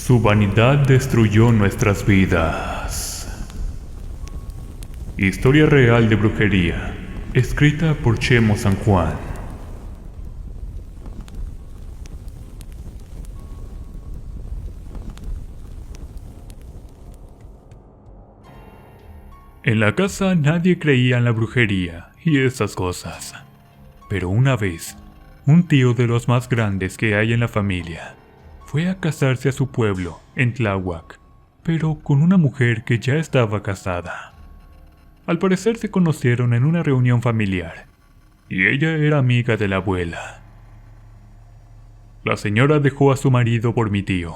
Su vanidad destruyó nuestras vidas. Historia real de brujería, escrita por Chemo San Juan. En la casa nadie creía en la brujería y esas cosas. Pero una vez, un tío de los más grandes que hay en la familia fue a casarse a su pueblo, en Tláhuac, pero con una mujer que ya estaba casada. Al parecer se conocieron en una reunión familiar, y ella era amiga de la abuela. La señora dejó a su marido por mi tío,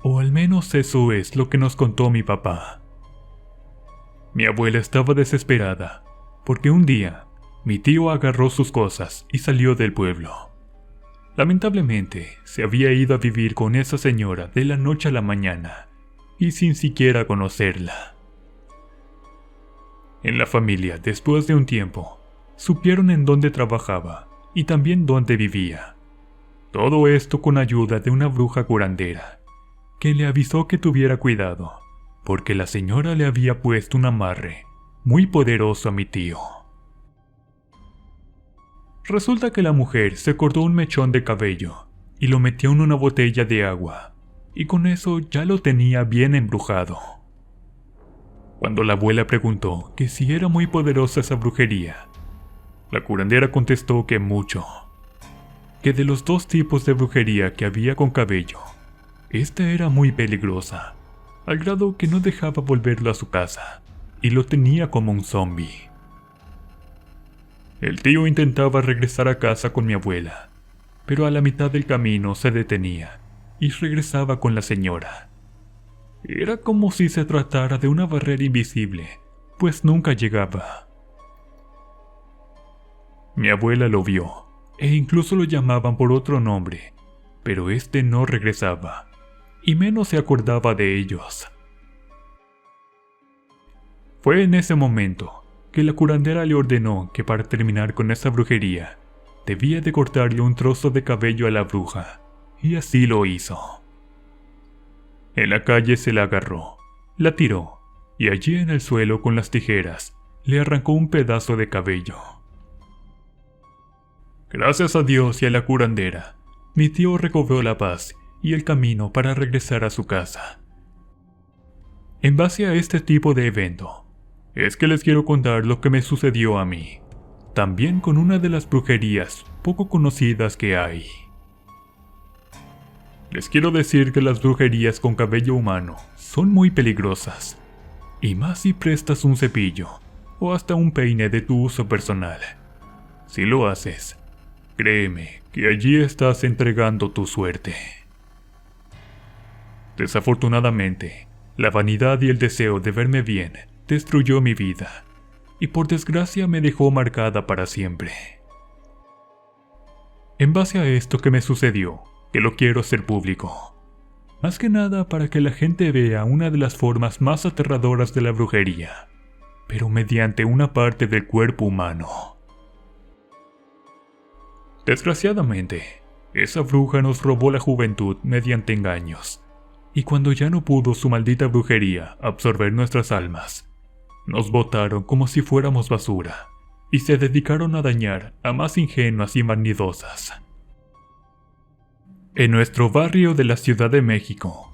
o al menos eso es lo que nos contó mi papá. Mi abuela estaba desesperada, porque un día mi tío agarró sus cosas y salió del pueblo. Lamentablemente, se había ido a vivir con esa señora de la noche a la mañana, y sin siquiera conocerla. En la familia, después de un tiempo, supieron en dónde trabajaba y también dónde vivía. Todo esto con ayuda de una bruja curandera, que le avisó que tuviera cuidado, porque la señora le había puesto un amarre muy poderoso a mi tío. Resulta que la mujer se cortó un mechón de cabello y lo metió en una botella de agua, y con eso ya lo tenía bien embrujado. Cuando la abuela preguntó que si era muy poderosa esa brujería, la curandera contestó que mucho, que de los dos tipos de brujería que había con cabello, esta era muy peligrosa, al grado que no dejaba volverlo a su casa, y lo tenía como un zombie. El tío intentaba regresar a casa con mi abuela, pero a la mitad del camino se detenía y regresaba con la señora. Era como si se tratara de una barrera invisible, pues nunca llegaba. Mi abuela lo vio, e incluso lo llamaban por otro nombre, pero este no regresaba, y menos se acordaba de ellos. Fue en ese momento que la curandera le ordenó que para terminar con esa brujería, debía de cortarle un trozo de cabello a la bruja, y así lo hizo. En la calle se la agarró, la tiró, y allí en el suelo con las tijeras, le arrancó un pedazo de cabello. Gracias a Dios y a la curandera, mi tío recobró la paz y el camino para regresar a su casa. En base a este tipo de evento, es que les quiero contar lo que me sucedió a mí, también con una de las brujerías poco conocidas que hay. Les quiero decir que las brujerías con cabello humano son muy peligrosas, y más si prestas un cepillo o hasta un peine de tu uso personal. Si lo haces, créeme que allí estás entregando tu suerte. Desafortunadamente, la vanidad y el deseo de verme bien destruyó mi vida, y por desgracia me dejó marcada para siempre. En base a esto que me sucedió, que lo quiero hacer público, más que nada para que la gente vea una de las formas más aterradoras de la brujería, pero mediante una parte del cuerpo humano. Desgraciadamente, esa bruja nos robó la juventud mediante engaños, y cuando ya no pudo su maldita brujería absorber nuestras almas, nos botaron como si fuéramos basura, y se dedicaron a dañar a más ingenuas y vanidosas. En nuestro barrio de la Ciudad de México,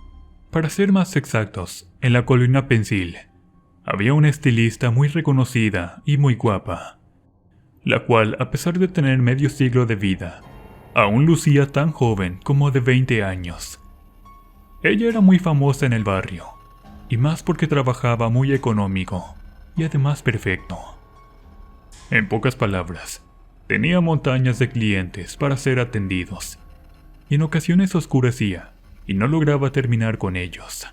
para ser más exactos, en la Colonia Pensil, había una estilista muy reconocida y muy guapa, la cual, a pesar de tener medio siglo de vida, aún lucía tan joven como de 20 años. Ella era muy famosa en el barrio, y más porque trabajaba muy económico, y además perfecto. En pocas palabras, tenía montañas de clientes para ser atendidos, y en ocasiones oscurecía y no lograba terminar con ellos.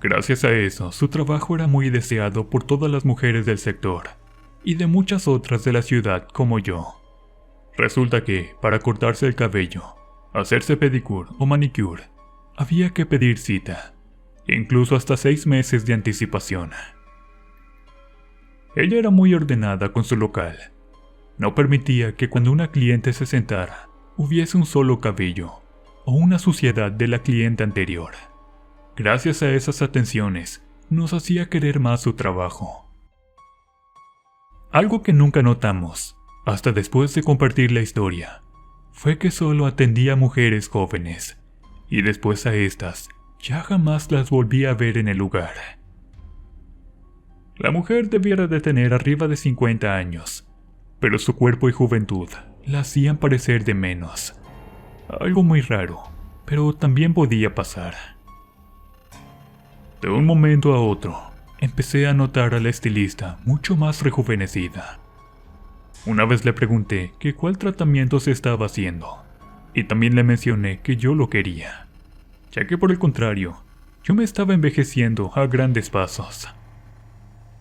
Gracias a eso, su trabajo era muy deseado por todas las mujeres del sector, y de muchas otras de la ciudad como yo. Resulta que, para cortarse el cabello, hacerse pedicure o manicure, había que pedir cita, incluso hasta 6 meses de anticipación. Ella era muy ordenada con su local. No permitía que cuando una cliente se sentara, hubiese un solo cabello, o una suciedad de la clienta anterior. Gracias a esas atenciones, nos hacía querer más su trabajo. Algo que nunca notamos, hasta después de compartir la historia, fue que solo atendía a mujeres jóvenes, y después a estas, ya jamás las volví a ver en el lugar. La mujer debiera de tener arriba de 50 años, pero su cuerpo y juventud la hacían parecer de menos. Algo muy raro, pero también podía pasar. De un momento a otro, empecé a notar a la estilista mucho más rejuvenecida. Una vez le pregunté que cuál tratamiento se estaba haciendo, y también le mencioné que yo lo quería, ya que por el contrario, yo me estaba envejeciendo a grandes pasos.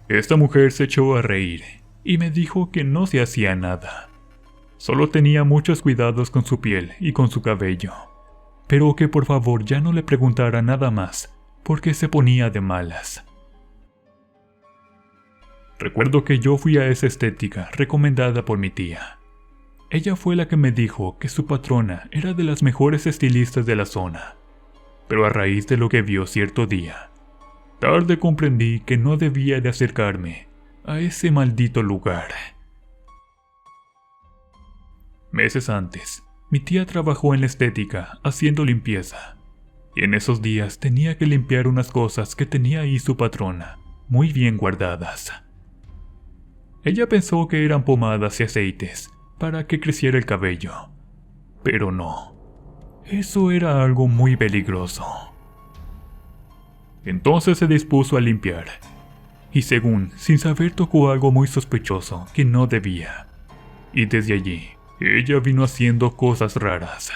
Esta mujer se echó a reír y me dijo que no se hacía nada. Solo tenía muchos cuidados con su piel y con su cabello, pero que por favor ya no le preguntara nada más porque se ponía de malas. Recuerdo que yo fui a esa estética recomendada por mi tía. Ella fue la que me dijo que su patrona era de las mejores estilistas de la zona, pero a raíz de lo que vio cierto día, tarde comprendí que no debía de acercarme a ese maldito lugar. Meses antes, mi tía trabajó en la estética haciendo limpieza, y en esos días tenía que limpiar unas cosas que tenía ahí su patrona, muy bien guardadas. Ella pensó que eran pomadas y aceites para que creciera el cabello, pero no, eso era algo muy peligroso. Entonces se dispuso a limpiar, y según, sin saber tocó algo muy sospechoso que no debía, y desde allí, ella vino haciendo cosas raras.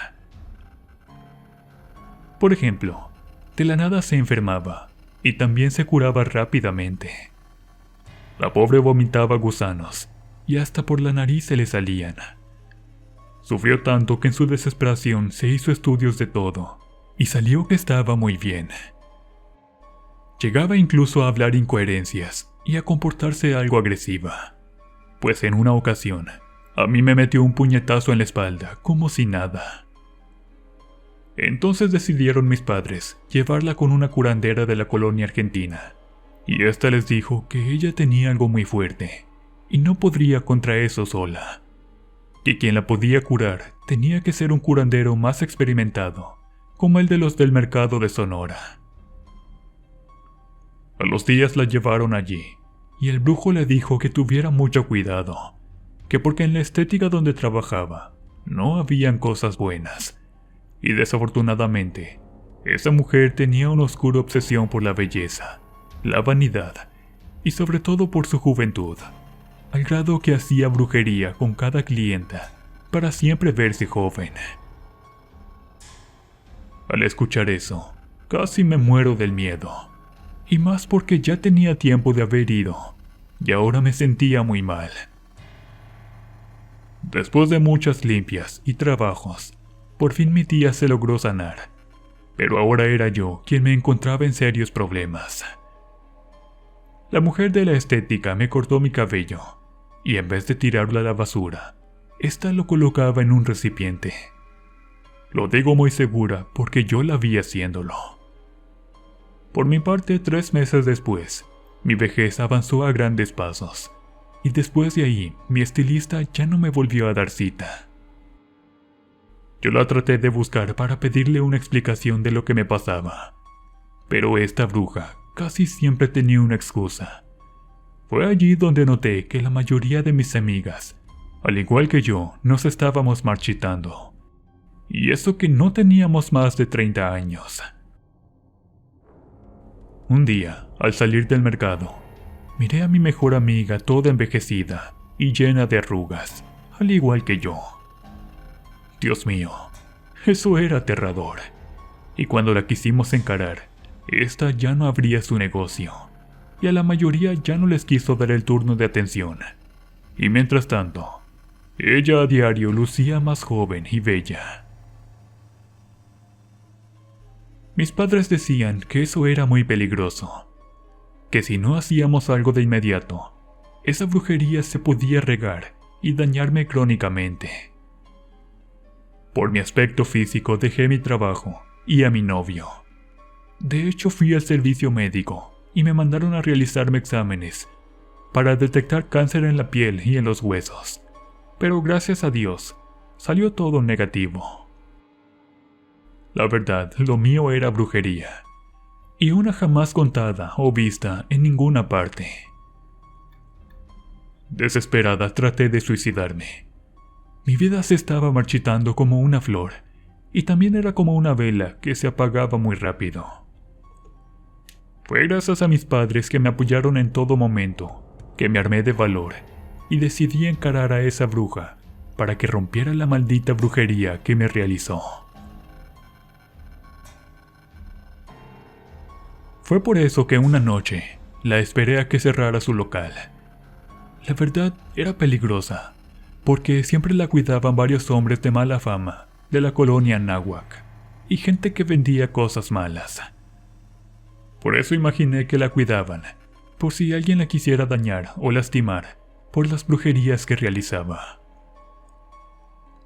Por ejemplo, de la nada se enfermaba, y también se curaba rápidamente. La pobre vomitaba gusanos, y hasta por la nariz se le salían. Sufrió tanto que en su desesperación se hizo estudios de todo, y salió que estaba muy bien. Llegaba incluso a hablar incoherencias y a comportarse algo agresiva, pues en una ocasión, a mí me metió un puñetazo en la espalda como si nada. Entonces decidieron mis padres llevarla con una curandera de la colonia argentina, y ésta les dijo que ella tenía algo muy fuerte, y no podría contra eso sola, que quien la podía curar tenía que ser un curandero más experimentado, como el de los del mercado de Sonora. A los días la llevaron allí, y el brujo le dijo que tuviera mucho cuidado, que porque en la estética donde trabajaba no habían cosas buenas, y desafortunadamente, esa mujer tenía una oscura obsesión por la belleza, la vanidad, y sobre todo por su juventud, al grado que hacía brujería con cada clienta para siempre verse joven. Al escuchar eso, casi me muero del miedo. Y más porque ya tenía tiempo de haber ido, y ahora me sentía muy mal. Después de muchas limpias y trabajos, por fin mi tía se logró sanar, pero ahora era yo quien me encontraba en serios problemas. La mujer de la estética me cortó mi cabello, y en vez de tirarlo a la basura, ésta lo colocaba en un recipiente. Lo digo muy segura porque yo la vi haciéndolo. Por mi parte, 3 meses después, mi vejez avanzó a grandes pasos, y después de ahí, mi estilista ya no me volvió a dar cita. Yo la traté de buscar para pedirle una explicación de lo que me pasaba, pero esta bruja casi siempre tenía una excusa. Fue allí donde noté que la mayoría de mis amigas, al igual que yo, nos estábamos marchitando, y eso que no teníamos más de 30 años. Un día, al salir del mercado, miré a mi mejor amiga toda envejecida y llena de arrugas, al igual que yo. Dios mío, eso era aterrador, y cuando la quisimos encarar, esta ya no abría su negocio, y a la mayoría ya no les quiso dar el turno de atención, y mientras tanto, ella a diario lucía más joven y bella. Mis padres decían que eso era muy peligroso, que si no hacíamos algo de inmediato, esa brujería se podía regar y dañarme crónicamente. Por mi aspecto físico dejé mi trabajo y a mi novio. De hecho, fui al servicio médico y me mandaron a realizarme exámenes para detectar cáncer en la piel y en los huesos. Pero gracias a Dios, salió todo negativo. La verdad, lo mío era brujería, y una jamás contada o vista en ninguna parte. Desesperada traté de suicidarme. Mi vida se estaba marchitando como una flor, y también era como una vela que se apagaba muy rápido. Fue gracias a mis padres que me apoyaron en todo momento, que me armé de valor y decidí encarar a esa bruja para que rompiera la maldita brujería que me realizó. Fue por eso que una noche la esperé a que cerrara su local. La verdad era peligrosa, porque siempre la cuidaban varios hombres de mala fama de la colonia Anáhuac y gente que vendía cosas malas. Por eso imaginé que la cuidaban, por si alguien la quisiera dañar o lastimar por las brujerías que realizaba.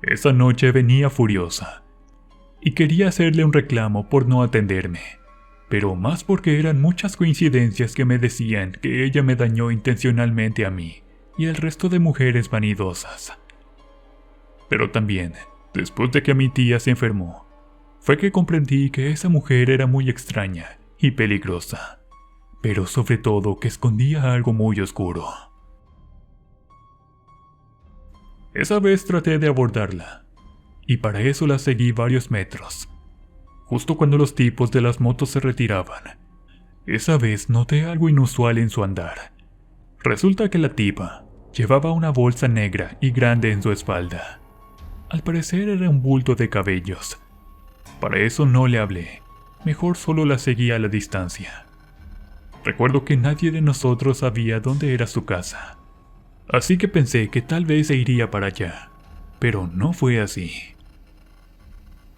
Esa noche venía furiosa y quería hacerle un reclamo por no atenderme, pero más porque eran muchas coincidencias que me decían que ella me dañó intencionalmente a mí y al resto de mujeres vanidosas. Pero también, después de que mi tía se enfermó, fue que comprendí que esa mujer era muy extraña y peligrosa, pero sobre todo que escondía algo muy oscuro. Esa vez traté de abordarla, y para eso la seguí varios metros. Justo cuando los tipos de las motos se retiraban, esa vez noté algo inusual en su andar. Resulta que la tipa llevaba una bolsa negra y grande en su espalda. Al parecer era un bulto de cabellos. Para eso no le hablé, mejor solo la seguí a la distancia. Recuerdo que nadie de nosotros sabía dónde era su casa, así que pensé que tal vez se iría para allá, pero no fue así.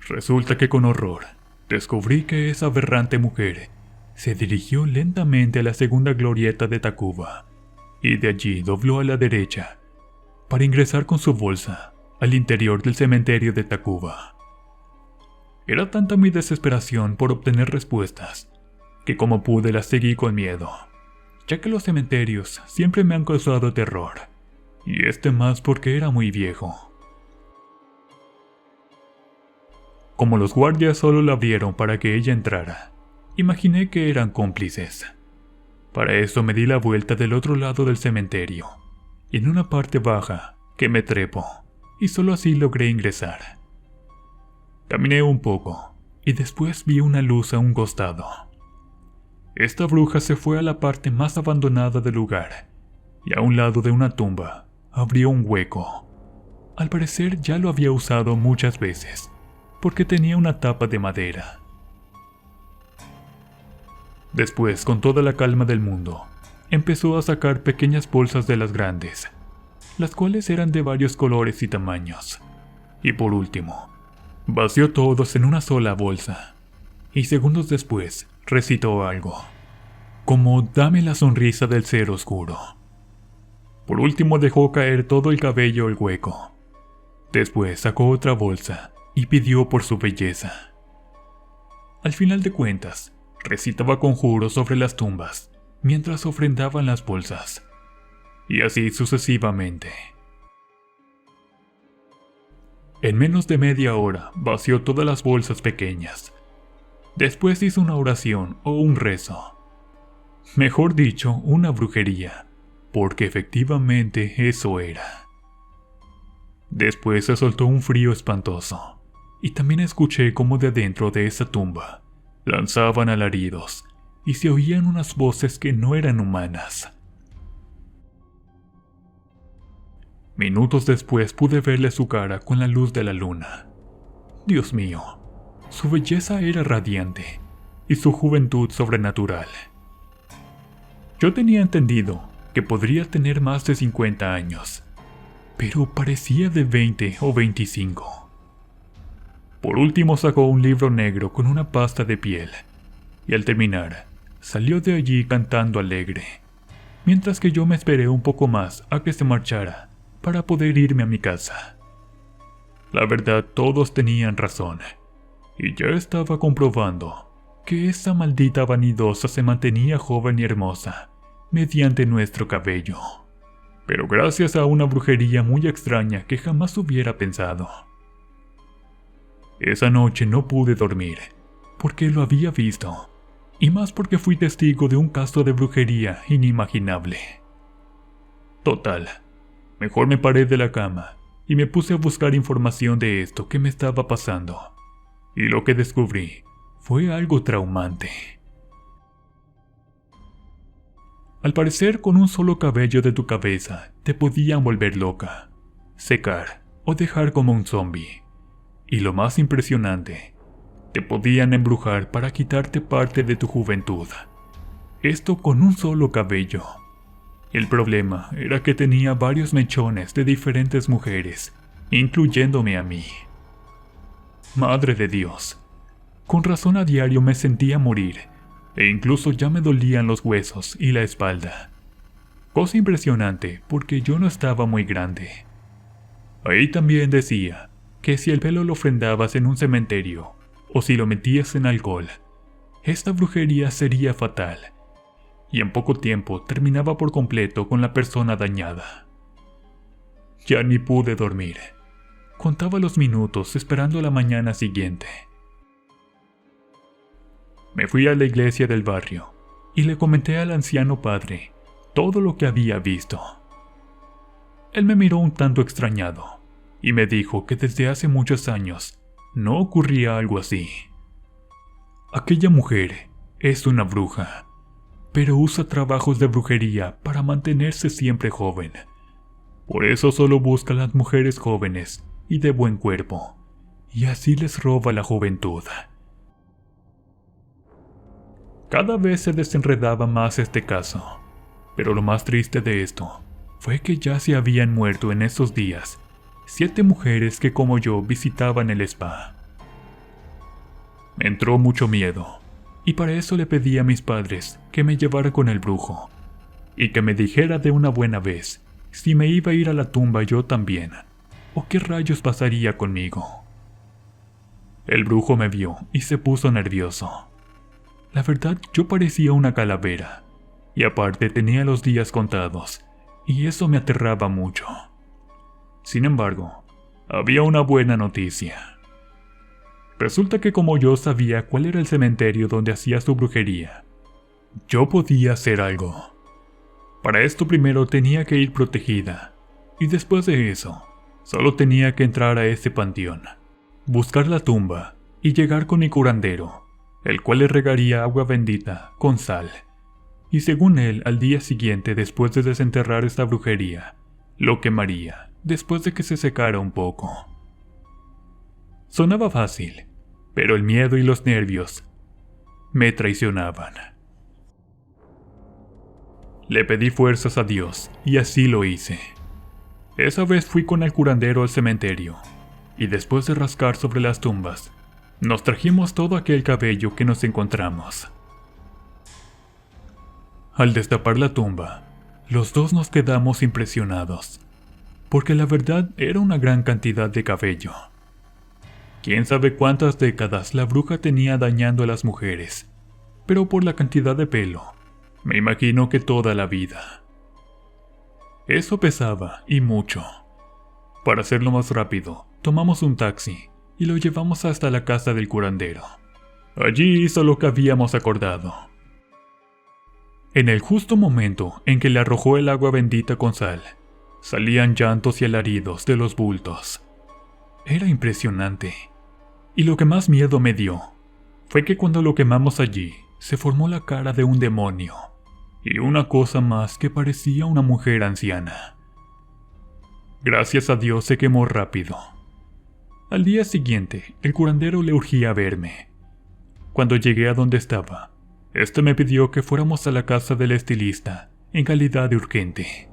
Resulta que con horror descubrí que esa aberrante mujer se dirigió lentamente a la segunda glorieta de Tacuba y de allí dobló a la derecha para ingresar con su bolsa al interior del cementerio de Tacuba. Era tanta mi desesperación por obtener respuestas que como pude la seguí con miedo, ya que los cementerios siempre me han causado terror, y este más porque era muy viejo. Como los guardias solo la abrieron para que ella entrara, imaginé que eran cómplices. Para eso me di la vuelta del otro lado del cementerio, y en una parte baja que me trepo, y solo así logré ingresar. Caminé un poco, y después vi una luz a un costado. Esta bruja se fue a la parte más abandonada del lugar, y a un lado de una tumba abrió un hueco. Al parecer ya lo había usado muchas veces, porque tenía una tapa de madera. Después, con toda la calma del mundo, empezó a sacar pequeñas bolsas de las grandes, las cuales eran de varios colores y tamaños. Y por último, vació todos en una sola bolsa, y segundos después recitó algo, como "dame la sonrisa del ser oscuro". Por último dejó caer todo el cabello al hueco. Después sacó otra bolsa y pidió por su belleza. Al final de cuentas, recitaba conjuros sobre las tumbas mientras ofrendaban las bolsas, y así sucesivamente. En menos de media hora vació todas las bolsas pequeñas. Después hizo una oración o un rezo. Mejor dicho, una brujería, porque efectivamente eso era. Después se soltó un frío espantoso, y también escuché cómo de dentro de esa tumba lanzaban alaridos y se oían unas voces que no eran humanas. Minutos después pude verle su cara con la luz de la luna. Dios mío, su belleza era radiante y su juventud sobrenatural. Yo tenía entendido que podría tener más de 50 años, pero parecía de 20 o 25. Por último sacó un libro negro con una pasta de piel, y al terminar, salió de allí cantando alegre, mientras que yo me esperé un poco más a que se marchara para poder irme a mi casa. La verdad, todos tenían razón, y ya estaba comprobando que esa maldita vanidosa se mantenía joven y hermosa mediante nuestro cabello, pero gracias a una brujería muy extraña que jamás hubiera pensado. Esa noche no pude dormir, porque lo había visto, y más porque fui testigo de un caso de brujería inimaginable. Total, mejor me paré de la cama y me puse a buscar información de esto que me estaba pasando, y lo que descubrí fue algo traumante. Al parecer, con un solo cabello de tu cabeza te podían volver loca, secar o dejar como un zombie. Y lo más impresionante, te podían embrujar para quitarte parte de tu juventud. Esto con un solo cabello. El problema era que tenía varios mechones de diferentes mujeres, incluyéndome a mí. Madre de Dios. Con razón a diario me sentía morir, e incluso ya me dolían los huesos y la espalda. Cosa impresionante porque yo no estaba muy grande. Ahí también decía que si el pelo lo ofrendabas en un cementerio, o si lo metías en alcohol, esta brujería sería fatal, y en poco tiempo terminaba por completo con la persona dañada. Ya ni pude dormir. Contaba los minutos esperando la mañana siguiente. Me fui a la iglesia del barrio y le comenté al anciano padre todo lo que había visto. Él me miró un tanto extrañado y me dijo que desde hace muchos años no ocurría algo así. Aquella mujer es una bruja, pero usa trabajos de brujería para mantenerse siempre joven. Por eso solo busca a las mujeres jóvenes y de buen cuerpo, y así les roba la juventud. Cada vez se desenredaba más este caso, pero lo más triste de esto fue que ya se habían muerto en esos días 7 mujeres que como yo visitaban el spa. Me entró mucho miedo, y para eso le pedí a mis padres que me llevara con el brujo, y que me dijera de una buena vez si me iba a ir a la tumba yo también, o qué rayos pasaría conmigo. El brujo me vio y se puso nervioso. La verdad, yo parecía una calavera, y aparte tenía los días contados, y eso me aterraba mucho. Sin embargo, había una buena noticia. Resulta que como yo sabía cuál era el cementerio donde hacía su brujería, yo podía hacer algo. Para esto primero tenía que ir protegida, y después de eso, solo tenía que entrar a ese panteón, buscar la tumba y llegar con mi curandero, el cual le regaría agua bendita con sal, y según él al día siguiente después de desenterrar esta brujería, lo quemaría después de que se secara un poco. Sonaba fácil, pero el miedo y los nervios me traicionaban. Le pedí fuerzas a Dios y así lo hice. Esa vez fui con el curandero al cementerio, y después de rascar sobre las tumbas, nos trajimos todo aquel cabello que nos encontramos. Al destapar la tumba, los dos nos quedamos impresionados, porque la verdad era una gran cantidad de cabello. Quién sabe cuántas décadas la bruja tenía dañando a las mujeres, pero por la cantidad de pelo, me imagino que toda la vida. Eso pesaba, y mucho. Para hacerlo más rápido, tomamos un taxi y lo llevamos hasta la casa del curandero. Allí hizo lo que habíamos acordado. En el justo momento en que le arrojó el agua bendita con sal, salían llantos y alaridos de los bultos. Era impresionante. Y lo que más miedo me dio fue que cuando lo quemamos allí, se formó la cara de un demonio y una cosa más que parecía una mujer anciana. Gracias a Dios se quemó rápido. Al día siguiente, el curandero le urgía verme. Cuando llegué a donde estaba, este me pidió que fuéramos a la casa del estilista en calidad de urgente.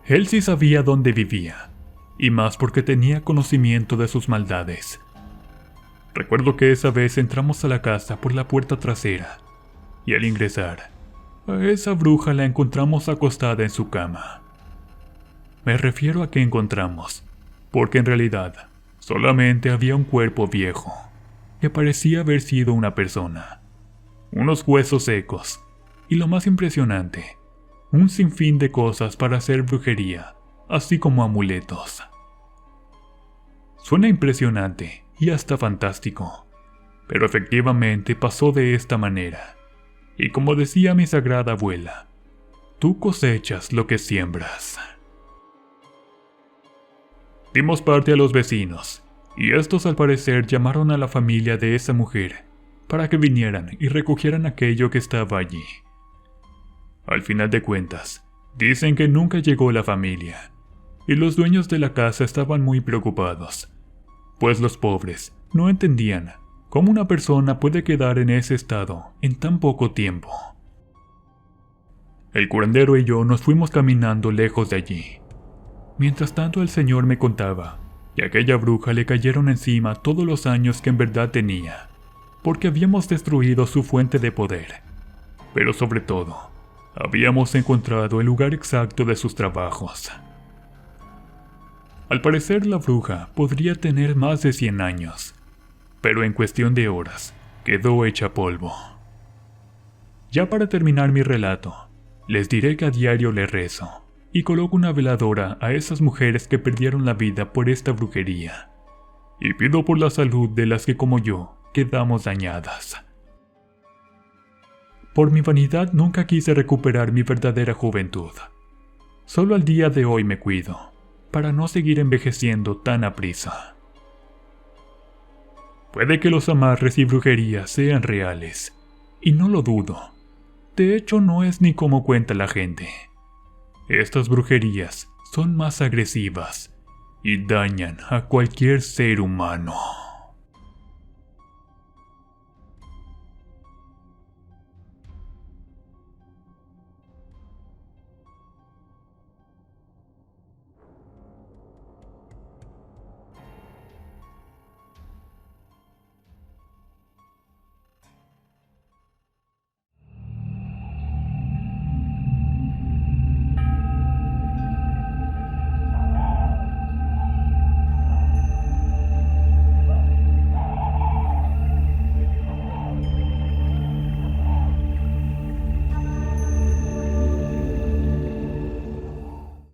Él sí sabía dónde vivía, y más porque tenía conocimiento de sus maldades. Recuerdo que esa vez entramos a la casa por la puerta trasera, y al ingresar, a esa bruja la encontramos acostada en su cama. Me refiero a que encontramos, porque en realidad solamente había un cuerpo viejo, que parecía haber sido una persona, unos huesos secos, y lo más impresionante, un sinfín de cosas para hacer brujería, así como amuletos. Suena impresionante y hasta fantástico, pero efectivamente pasó de esta manera. Y como decía mi sagrada abuela, tú cosechas lo que siembras. Dimos parte a los vecinos, y estos al parecer llamaron a la familia de esa mujer para que vinieran y recogieran aquello que estaba allí. Al final de cuentas, dicen que nunca llegó la familia, y los dueños de la casa estaban muy preocupados, pues los pobres no entendían cómo una persona puede quedar en ese estado en tan poco tiempo. El curandero y yo nos fuimos caminando lejos de allí. Mientras tanto el señor me contaba que a aquella bruja le cayeron encima todos los años que en verdad tenía, porque habíamos destruido su fuente de poder, pero sobre todo, habíamos encontrado el lugar exacto de sus trabajos. Al parecer la bruja podría tener más de 100 años, pero en cuestión de horas quedó hecha polvo. Ya para terminar mi relato, les diré que a diario le rezo y coloco una veladora a esas mujeres que perdieron la vida por esta brujería, y pido por la salud de las que como yo quedamos dañadas. Por mi vanidad nunca quise recuperar mi verdadera juventud. Solo al día de hoy me cuido, para no seguir envejeciendo tan aprisa. Puede que los amarres y brujerías sean reales, y no lo dudo. De hecho, no es ni como cuenta la gente. Estas brujerías son más agresivas y dañan a cualquier ser humano.